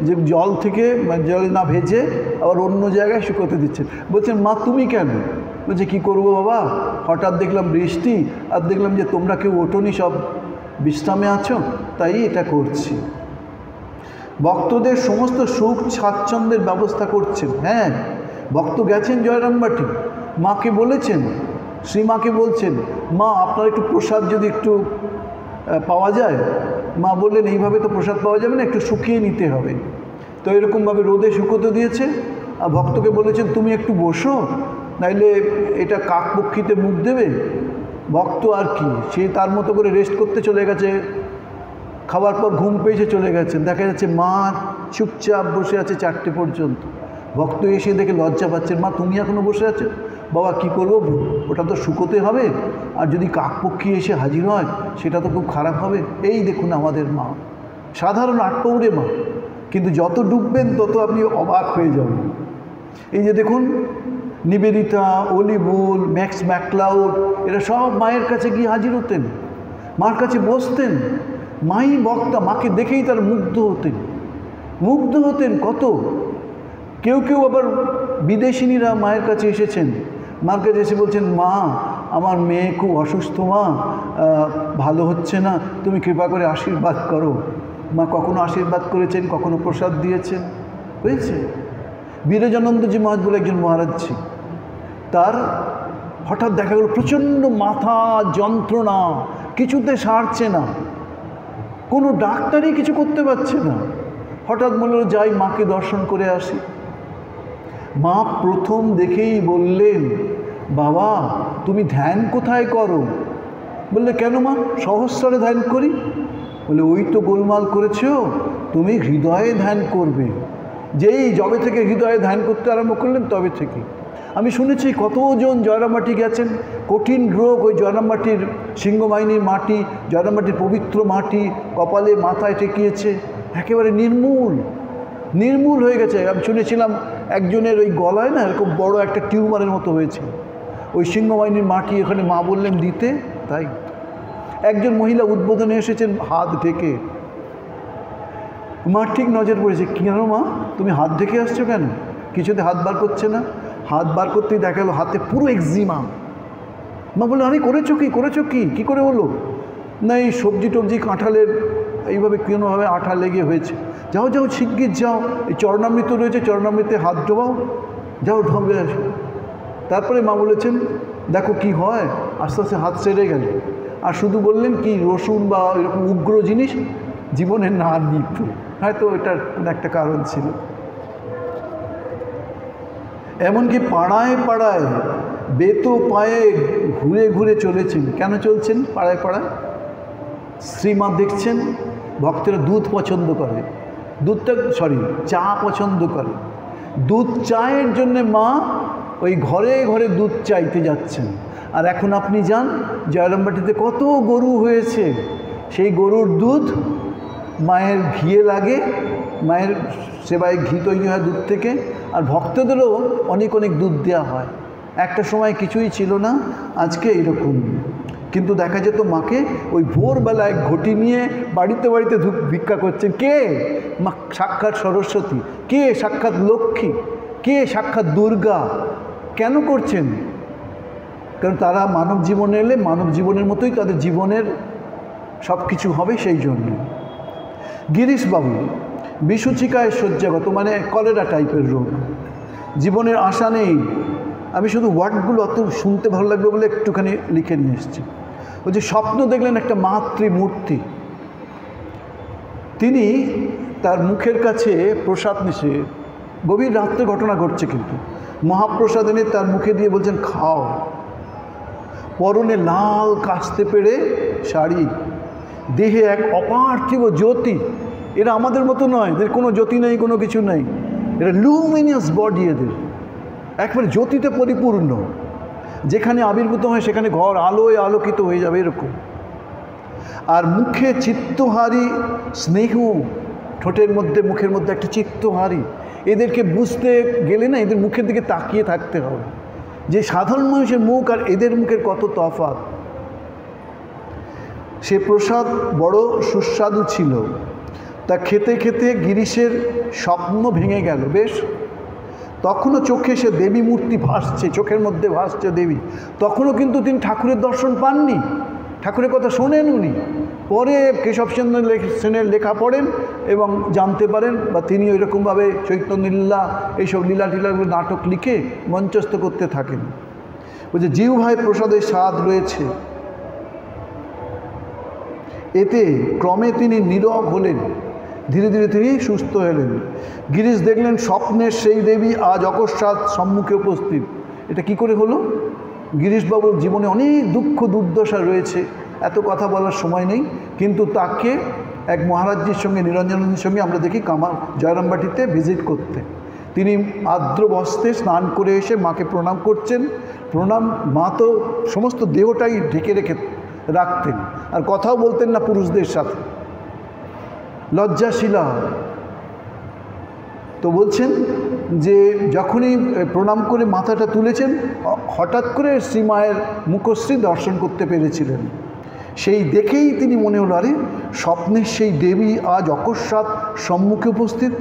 যে জল থেকে জলে না ভেজে আবার অন্য জায়গায় শুকোতে দিচ্ছেন। বলছেন, মা তুমি কেন? বলছে, কী করবো বাবা, হঠাৎ দেখলাম বৃষ্টি, আর দেখলাম যে তোমরা কেউ ওঠোনি, সব বিশ্রামে আছো, তাই এটা করছি। ভক্তদের সমস্ত সুখ স্বাচ্ছন্দ্যের ব্যবস্থা করছেন। হ্যাঁ, ভক্ত গেছেন জয়রামবাটি, মাকে বলেছেন, শ্রীমাকে বলছেন, মা আপনার একটু প্রসাদ যদি একটু পাওয়া যায়। মা বললেন, এইভাবে তো প্রসাদ পাওয়া যাবে না, একটু শুকিয়ে নিতে হবে। তো এরকমভাবে রোদে শুকোতে দিয়েছে, আর ভক্তকে বলেছেন, তুমি একটু বসো, নাইলে এটা কাকপক্ষীতে মুখ দেবে। ভক্ত আর কি, সে তার মতো করে রেস্ট করতে চলে গেছে, খাওয়ার পর ঘুম পেয়েছে, চলে গেছেন। দেখা যাচ্ছে মা চুপচাপ বসে আছে 4টে পর্যন্ত। ভক্ত এসে দেখে লজ্জা পাচ্ছেন, মা তুমি এখনও বসে আছো? বাবা কী করবো, ওটা তো শুকোতে হবে, আর যদি কাকপক্ষী এসে হাজির হয় সেটা তো খুব খারাপ হবে। এই দেখুন আমাদের মা, সাধারণ আটপৌরে মা, কিন্তু যত ডুববেন তত আপনি অবাক হয়ে যাবেন। এই যে দেখুন, নিবেদিতা, অলিবুল, ম্যাক্স ম্যাকলাউড, এরা সব মায়ের কাছে গিয়ে হাজির হতেন, মার কাছে বসতেন। মাই বক্তা, মাকে দেখেই তার মুগ্ধ হতেন কত। কেউ কেউ আবার বিদেশিনীরা মায়ের কাছে এসেছেন, মার কাছে এসে বলছেন, মা আমার মেয়ে খুব অসুস্থ, মা ভালো হচ্ছে না, তুমি কৃপা করে আশীর্বাদ করো। মা কখনো আশীর্বাদ করেছেন, কখনো প্রসাদ দিয়েছেন, হয়েছে। বিরজানন্দজি মহারাজ বলে একজন মহারাজ ছিল, তার হঠাৎ দেখা গেল প্রচণ্ড মাথা যন্ত্রণা, কিছুতে সারছে না, কোনো ডাক্তারই কিছু করতে পারছে না। হঠাৎ মনে হলো যাই মাকে দর্শন করে আসি। মা প্রথম দেখেই বললেন, বাবা তুমি ধ্যান কোথায় করো? বললে, কেন মা, সহস্রে ধ্যান করি। বলে, ওই তো গোলমাল করেছো, তুমি হৃদয়ে ধ্যান করবে। যেই যবে থেকে হৃদয়ে ধ্যান করতে আরম্ভ করলেন তবে থেকে। আমি শুনেছি কতজন জয়রামবাটি গেছেন, কঠিন রোগ, ওই জয়রামবাটির সিংহবাহিনীর মাটি, জয়রামবাটির পবিত্র মাটি কপালে মাথায় ঠেকিয়েছে, একেবারে নির্মূল হয়ে গেছে। আমি শুনেছিলাম একজনের ওই গলায় না এরকম বড় একটা টিউমারের মতো হয়েছে, ওই সিংহবাহিনীর মাটি এখানে মা বললেন দিতে। তাই একজন মহিলা উদ্বোধনে এসেছেন হাত ঢেকে, মা ঠিক নজর পড়েছে, কেন মা তুমি হাত ঢেকে আসছো কেন? কিছুতে হাত বার করছে না, হাত বার করতেই দেখা গেলো হাতে পুরো এক্সিমা। মা বললো, আরে করেছো কি, কী করে হলো? না এই সবজি টবজি কাঁঠালের এইভাবে কোনোভাবে আঠা লেগে হয়েছে। যাও শিগগির যাও, এই চরণামৃত রয়েছে, চরণামৃতে হাত ডোবাও, যাও ঢোবে আসো। তারপরে মা বলেছেন, দেখো কি হয়, আস্তে আস্তে হাত সেরে গেল। আর শুধু বললেন কি, রসুন বা এরকম উগ্র জিনিস জীবনে না নিত, হয়তো এটার কোনো একটা কারণ ছিল। এমনকি পাড়ায় বেতো পায়ে ঘুরে চলেছেন। কেন চলছেন পাড়ায়? শ্রীমা দেখছেন ভক্তরা দুধ পছন্দ করে, চা পছন্দ করে। দুধ চায়ের জন্যে মা ওই ঘরে দুধ চাইতে যাচ্ছেন। আর এখন আপনি যান জয়রামবাটিতে, কত গরু হয়েছে, সেই গরুর দুধ মায়ের ঘিয়ে লাগে, মায়ের সেবায় ঘি তৈরি হয় দুধ থেকে, আর ভক্তদেরও অনেক দুধ দেওয়া হয়। একটা সময় কিছুই ছিল না, আজকে এইরকম। কিন্তু দেখা যেত মাকে ওই ভোরবেলায় ঘটি নিয়ে বাড়িতে ভিক্ষা করছেন। কে? মা সাক্ষাৎ সরস্বতী, কে সাক্ষাৎ লক্ষ্মী, কে সাক্ষাৎ দুর্গা। কেন করছেন? কারণ তারা মানব জীবনে এলে মানব জীবনের মতোই তাদের জীবনের সব কিছু হবে, সেই জন্য। গিরিশবাবু বিসূচিকায় শয্যাগত, মানে কলেরা টাইপের রোগ, জীবনের আশা নেই। আমি শুধু ওয়ার্ডগুলো অত শুনতে ভালো লাগবে বলে একটুখানি লিখে নিয়ে এসেছি। ওই যে স্বপ্ন দেখলেন একটা মাতৃমূর্তি, তিনি তার মুখের কাছে প্রসাদ নিছে, গভীর রাত্রে ঘটনা ঘটছে, কিন্তু মহাপ্রসাদ এনে তার মুখে দিয়ে বলছেন খাও। পরনে লাল কাস্তে পেড়ে শাড়ি, দেহে এক অপার্থিব জ্যোতি। এরা আমাদের মতো নয়, এদের কোনো জ্যোতি নেই, কোনো কিছু নেই, এরা লুমিনিয়াস বডি, এদের একবারে জ্যোতিতে পরিপূর্ণ। যেখানে আবির্ভূত হয় সেখানে ঘর আলোয় আলোকিত হয়ে যাবে এরকম। আর মুখে চিত্তহারি স্নেহ, ঠোঁটের মধ্যে মুখের মধ্যে একটা চিত্তহারি। এদেরকে বুঝতে গেলে না এদের মুখের দিকে তাকিয়ে থাকতে হবে। যে সাধারণ মানুষের মুখ আর এদের মুখের কত তফাৎ। সে প্রসাদ বড় সুস্বাদু ছিল, তা খেতে খেতে গিরিশের স্বপ্ন ভেঙে গেল। বেশ, তখনও চোখে সে দেবী মূর্তি ভাসছে, চোখের মধ্যে ভাসছে দেবী। তখনও কিন্তু তিনি ঠাকুরের দর্শন পাননি, ঠাকুরের কথা শোনেন উনি। পরে কেশব সেনের লেখা পড়েন এবং জানতে পারেন, বা তিনি ওইরকমভাবে চৈতন্য লীলা এইসব লীলা টিলাগুলো নাটক লিখে মঞ্চস্থ করতে থাকেন। বলছে জিহ্বায় প্রসাদের স্বাদ রয়েছে। এতে ক্রমে তিনি নীরব হলেন, ধীরে ধীরে তিনি সুস্থ হলেন। গিরিশ দেখলেন স্বপ্নের সেই দেবী আজ অকস্মাৎ সম্মুখে উপস্থিত। এটা কি করে হলো? গিরিশবাবুর জীবনে অনেক দুঃখ দুর্দশা রয়েছে, এত কথা বলার সময় নেই। কিন্তু তাকে এক মহারাজজির সঙ্গে, নিরঞ্জনজির সঙ্গে আমরা দেখি কামার জয়রামবাটিতে ভিজিট করতে। তিনি আর্দ্র বস্ত্রে স্নান করে এসে মাকে প্রণাম করছেন। প্রণাম, মা তো সমস্ত দেহটাই ঢেকে রেখে রাখতেন, আর কথাও বলতেন না পুরুষদের সাথে, লজ্জাশীলা। তো বলছেন যে যখনই প্রণাম করে মাথাটা তুলেছেন, হঠাৎ করে শ্রীমায়ের মুখশ্রী দর্শন করতে পেরেছিলেন। সেই দেখেই তিনি মনে হলো, আরে স্বপ্নের সেই দেবী আজ অকস্মাৎ সম্মুখে উপস্থিত।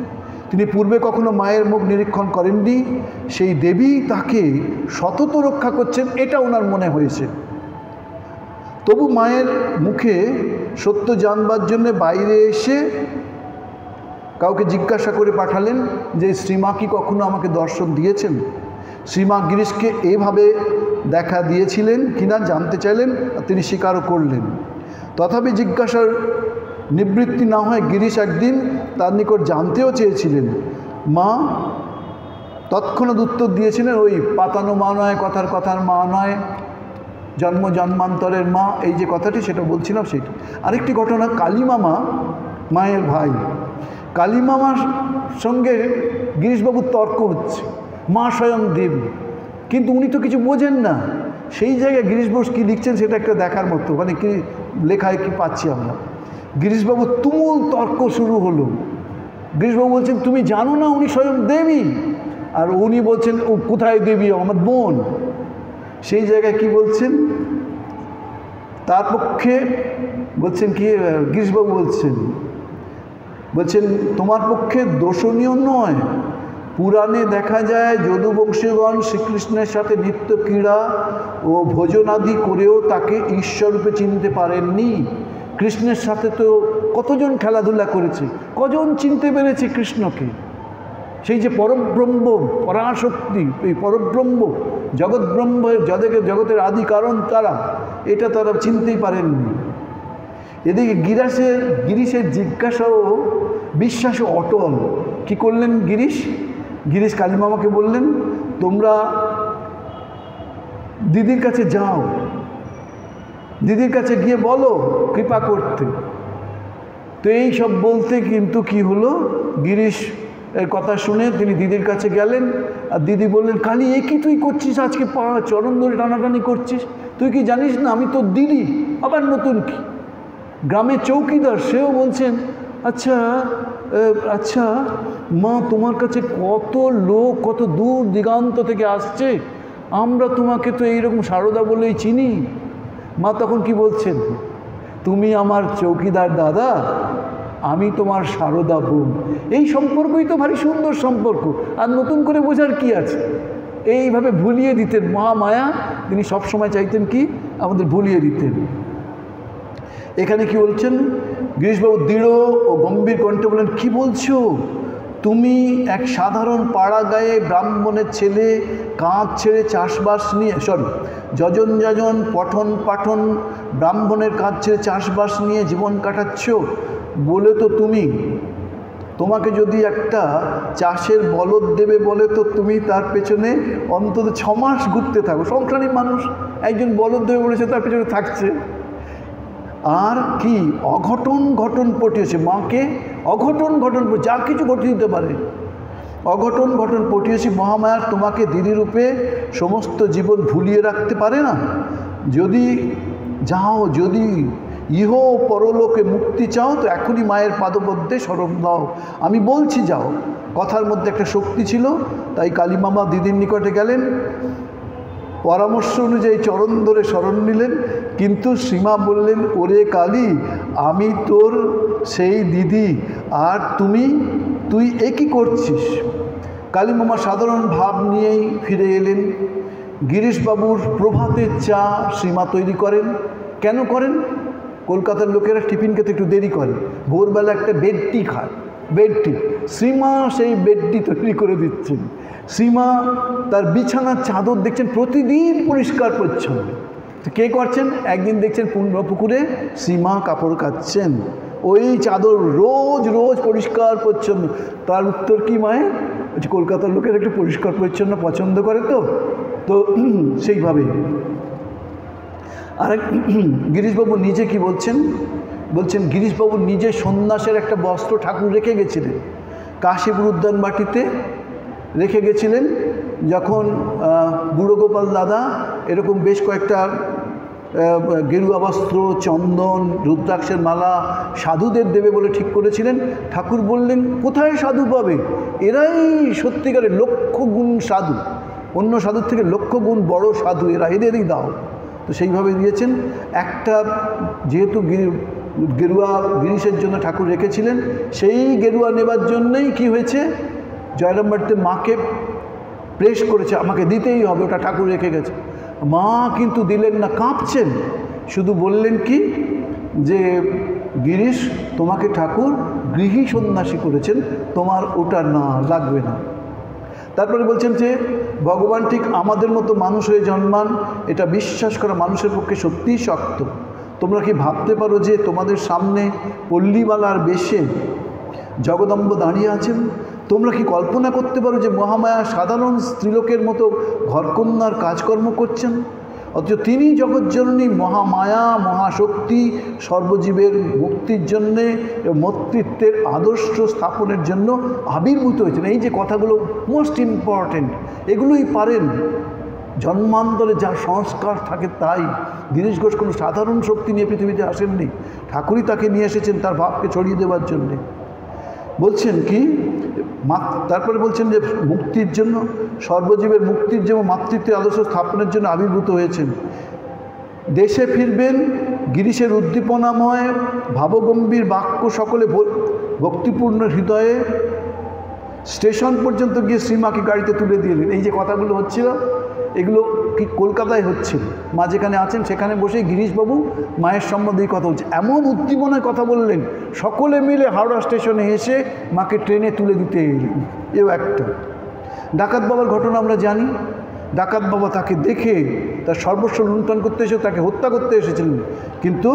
তিনি পূর্বে কখনো মায়ের মুখ নিরীক্ষণ করেননি, সেই দেবী তাকে সতত রক্ষা করছেন, এটা ওনার মনে হয়েছে। তবু মায়ের মুখে সত্য জানবার জন্য বাইরে এসে কাউকে জিজ্ঞাসা করে পাঠালেন যে শ্রীমা কি কখনো আমাকে দর্শন দিয়েছেন। শ্রীমা গিরিশকে এভাবে দেখা দিয়েছিলেন কিনা জানতে চাইলেন, আর তিনি স্বীকারও করলেন। তথাপি জিজ্ঞাসার নিবৃত্তি না হয় গিরিশ একদিন তার নিকট জানতেও চেয়েছিলেন। মা তৎক্ষণাৎ উত্তর দিয়েছিলেন, ওই পাতানো মা নয়, কথার কথার মা নয়, জন্ম জন্মান্তরের মা, এই যে কথাটি সেটা বলছিলাম সেটা। আরেকটি ঘটনা, কালীমামা মায়ের ভাই, কালীমামার সঙ্গে গিরিশবাবুর তর্ক হচ্ছে, মা স্বয়ং দেবী, কিন্তু উনি তো কিছু বোঝেন না। সেই জায়গায় গিরিশবাবু কী লিখছেন সেটা একটা দেখার মতো, মানে কি লেখায় কি পাচ্ছি আমরা। গিরিশবাবুর তুমুল তর্ক শুরু হলো। গিরিশবাবু বলছেন তুমি জানো না উনি স্বয়ং দেবী, আর উনি বলছেন ও কোথায় দেবী, আমার বোন। সেই জায়গায় কি বলছেন, তার পক্ষে বলছেন কি, গিরিশবাবু বলছেন তোমার পক্ষে দোষণীয় নয়। পুরাণে দেখা যায় যদুবংশীগণ শ্রীকৃষ্ণের সাথে নিত্য ক্রীড়া ও ভোজনাদি করেও তাকে ঈশ্বররূপে চিনতে পারেননি। কৃষ্ণের সাথে তো কতজন খেলাধুলা করেছে, কজন চিনতে পেরেছে কৃষ্ণকে। সেই যে পরব্রহ্ম, পরাশক্তি, এই পরব্রহ্ম, জগৎব্রহ্মের জগতের আদি কারণ তারা, এটা তারা চিনতেই পারেননি। এদিকে গিরিশের জিজ্ঞাসা ও বিশ্বাসও অটল। কি করলেন গিরিশ কালীমামাকে বললেন, তোমরা দিদির কাছে যাও, দিদির কাছে গিয়ে বলো কৃপা করতে। তো এই সব বলতে কিন্তু কি হলো, গিরিশ এর কথা শুনে তিনি দিদির কাছে গেলেন, আর দিদি বললেন, কালী এ কি তুই করছিস, আজকে চরণ ধরে টানাটানি করছিস, তুই কি জানিস না আমি তোর দিদি, আবার নতুন কি। গ্রামের চৌকিদার সেও বলছেন, আচ্ছা মা তোমার কাছে কত লোক কত দূর দিগান্ত থেকে আসছে, আমরা তোমাকে তো এইরকম সারদা বলেই চিনি। মা তখন কি বলছেন, তুমি আমার চৌকিদার দাদা, আমি তোমার সারদা বোন। এই সম্পর্কই তো ভারী সুন্দর সম্পর্ক, আর নতুন করে বোঝার কি আছে। এইভাবে ভুলিয়ে দিতেন মহামায়া, তিনি সবসময় চাইতেন কি আমাদের ভুলিয়ে দিতেন। এখানে কি বলছেন, গিরিশবাবু দৃঢ় ও গম্ভীর কণ্ঠে বলেন, কি বলছো তুমি? এক সাধারণ পাড়া গায়ে ব্রাহ্মণের ছেলে কাঁধ ছেড়ে চাষবাস নিয়ে, যজন যজন পঠন পাঠন ব্রাহ্মণের কাঁধ ছেড়ে চাষবাস নিয়ে জীবন কাটাচ্ছ বলে তো তোমাকে যদি একটা চাষের বলদ দেবে বলে তো তুমি তার পেছনে অন্তত 6 মাস ঘুরতে থাকো। সংসারী মানুষ একজন বলদ দেবে বলেছে, তার পেছনে থাকছে। আর কি অঘটন পটিয়েছে মাকে, অঘটন যা কিছু ঘটে দিতে পারে, অঘটন পটিয়েছি মহামায়ার তোমাকে দিদিরূপে সমস্ত জীবন ভুলিয়ে রাখতে পারে না। যদি ইহ পরলোকে মুক্তি চাও তো এখনই মায়ের পাদপদ্মে শরণ দাও। আমি বলছি যাও। কথার মধ্যে একটা শক্তি ছিল, তাই কালীমামা দিদির নিকটে গেলেন। পরামর্শ অনুযায়ী চরণ ধরে শরণ নিলেন। কিন্তু সীমা বললেন, ওরে কালী, আমি তোর সেই দিদি, আর তুই এ কী করছিস? কালী মামা সাধারণ ভাব নিয়েই ফিরে এলেন। গিরিশবাবুর প্রভাতের চা সীমা তৈরি করেন। কেন করেন? কলকাতার লোকেরা টিফিন খেতে একটু দেরি করে, ভোরবেলা একটা বেড টি খায়, বেড টি। সীমা সেই বেড টি তৈরি করে দিচ্ছেন। সীমা তার বিছানার চাদর দেখছেন প্রতিদিন পরিষ্কার পরিচ্ছন্ন। তো কে করছেন? একদিন দেখছেন পুকুরে সীমা কাপড় কাচ্ছেন, ওই চাদর রোজ রোজ পরিষ্কার পরিচ্ছন্ন। তার উত্তর কি মায়ের? কলকাতার লোকের একটু পরিষ্কার পরিচ্ছন্ন পছন্দ করে, তো সেইভাবে। আর গিরিশবাবু নিজে কি বলছেন? গিরিশবাবু নিজে সন্ন্যাসের একটা বস্ত্র ঠাকুর রেখে গেছিলেন, কাশীপুর উদ্যান বাটিতে রেখে গেছিলেন। যখন বুড়ো গোপাল দাদা এরকম বেশ কয়েকটা গেরুয়া বস্ত্র, চন্দন, রুদ্রাক্ষের মালা সাধুদের দেবে বলে ঠিক করেছিলেন, ঠাকুর বললেন, কোথায় সাধু পাবে? এরাই সত্যিকারের লক্ষ গুণ সাধু, অন্য সাধুর থেকে লক্ষ গুণ বড় সাধু, এদেরই দাও। তো সেইভাবে দিয়েছেন। একটা যেহেতু গেরুয়া গিরিশের জন্য ঠাকুর রেখেছিলেন, সেই গেরুয়া নেবার জন্যই কি হয়েছে, জয়রাম বাড়িতে মাকে প্রেস করেছে, আমাকে দিতেই হবে, ওটা ঠাকুর রেখে গেছে। মা কিন্তু দিলেন না, কাঁপছেন। শুধু বললেন কি যে, গিরিশ, তোমাকে ঠাকুর গৃহী সন্ন্যাসী করেছেন, তোমার ওটা না লাগবে না। তারপরে বলছেন যে, ভগবান ঠিক আমাদের মতো মানুষ হয়ে জন্মান, এটা বিশ্বাস করা মানুষের পক্ষে সত্যিই শক্ত। তোমরা কি ভাবতে পারো যে তোমাদের সামনে পল্লীবালার বেশে জগদম্ব দাঁড়িয়ে আছেন? তোমরা কি কল্পনা করতে পারো যে মহামায়া সাধারণ স্ত্রীলোকের মতো ঘরকন্যার কাজকর্ম করছেন? অথচ তিনি জগৎজননী মহামায়া, মহাশক্তি, সর্বজীবের মুক্তির জন্যে, মাতৃত্বের আদর্শ স্থাপনের জন্য আবির্ভূত হয়েছেন। এই যে কথাগুলো মোস্ট ইম্পর্টেন্ট, এগুলোই পারেন। জন্মান্তরে যা সংস্কার থাকে তাই। গিরিশ ঘোষ কোনো সাধারণ শক্তি নিয়ে পৃথিবীতে আসেননি, ঠাকুরই তাকে নিয়ে এসেছেন তার ভাবকে ছড়িয়ে দেওয়ার জন্যে। বলছেন কি, তারপরে বলছেন যে মুক্তির জন্য, সর্বজীবের মুক্তির জন্য, মাতৃত্বের আদর্শ স্থাপনের জন্য আবির্ভূত হয়েছেন। দেশে ফিরবেন, গিরিশের উদ্দীপনাময় ভাবগম্ভীর বাক্য সকলে ভক্তিপূর্ণ হৃদয়ে স্টেশন পর্যন্ত গিয়ে শ্রীমাকে গাড়িতে তুলে দিলেন। এই যে কথাগুলো হচ্ছিল, এগুলো কি কলকাতায় হচ্ছিল, মা যেখানে আছেন সেখানে বসে গিরিশবাবু মায়ের সম্বন্ধেই কথা বলছে। এমন উদ্দীপনায় কথা বললেন, সকলে মিলে হাওড়া স্টেশনে এসে মাকে ট্রেনে তুলে দিতে এলেন। এও একটা। ডাকাত বাবার ঘটনা আমরা জানি। ডাকাত বাবা তাকে দেখে তার সর্বস্ব লুণ্ঠন করতে এসে তাকে হত্যা করতে এসেছিলেন, কিন্তু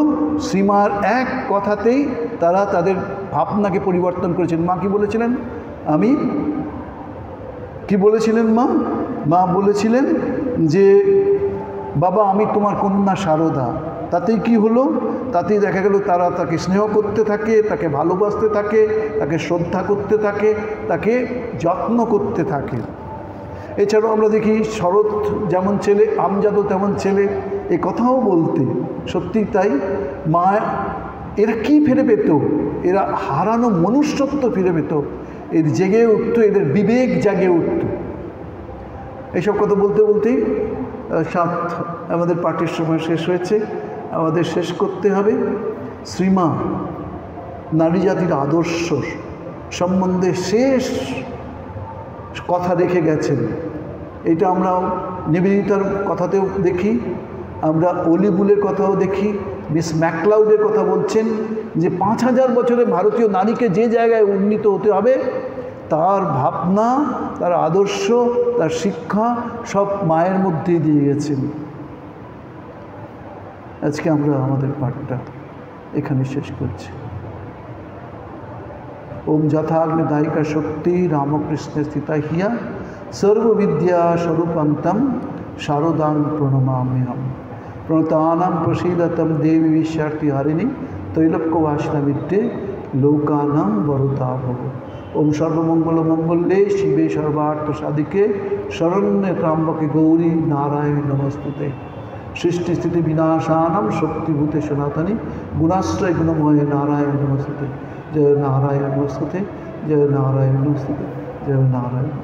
শ্রীমার এক কথাতেই তারা তাদের ভাবনাকে পরিবর্তন করেছেন। মা কি বলেছিলেন? কি বলেছিলেন মা বলেছিলেন যে, বাবা আমি তোমার কন্যা শারদা। তাতেই কি হলো? তাতেই দেখা গেল তারা তাকে স্নেহ করতে থাকে, তাকে ভালোবাসতে থাকে, তাকে শ্রদ্ধা করতে থাকে, তাকে যত্ন করতে থাকে। এছাড়াও আমরা দেখি শরৎ যেমন ছেলে, আমজাদও তেমন ছেলে, এই কথাও বলতে সত্যিই তাই। মা এরা কি ফিরে পেত? এরা হারানো মনুষ্যত্ব ফিরে পেত, এর জেগে উঠত, এদের বিবেক জাগে উঠত। এইসব কথা বলতে বলতেই আমাদের পাঠের সময় শেষ হয়েছে, আমাদের শেষ করতে হবে। শ্রীমা নারী জাতির আদর্শ সম্বন্ধে শেষ কথা রেখে গেছেন। এটা আমরা নিবেদিতার কথাতেও দেখি, আমরা অলিবুলের কথাও দেখি। মিস ম্যাকলাউডের কথা বলছেন যে 5000 বছরে ভারতীয় নারীকে যে জায়গায় উন্নীত হতে হবে, তার ভাবনা, তার আদর্শ, তার শিক্ষা সব মায়ের মধ্যেই দিয়ে গেছেন। আজকে আমরা আমাদের পাঠটা এখানে শেষ করছি। ওম যথাগ্নি দায়িকা শক্তি রামকৃষ্ণের স্থিতা হিয়া সর্ববিদ্যা স্বরূপান্তম শারদাং প্রণমাম্যহম। প্রণতানাং প্রসীদতম দেবী বিশ্বার্থী হারিণী তৈলক্যবাসিনা বিদ্যে লোকানাং বরদা ভব। ওম সর্বমঙ্গল মঙ্গলে শিবে সর্বার্থ সাধিকে শরণ্যে ত্র্যম্বকে গৌরী নারায়ণ নমস্তুতে। সৃষ্টি স্থিতি বিনাশানাম শক্তিভূতে সনাতনী গুণাশ্রয় গুণময় নারায়ণ নমস্তুতে। জয় নারায়ণ নমস্তুতে, জয় নারায়ণ নমস্তুতে, জয় নারায়ণ।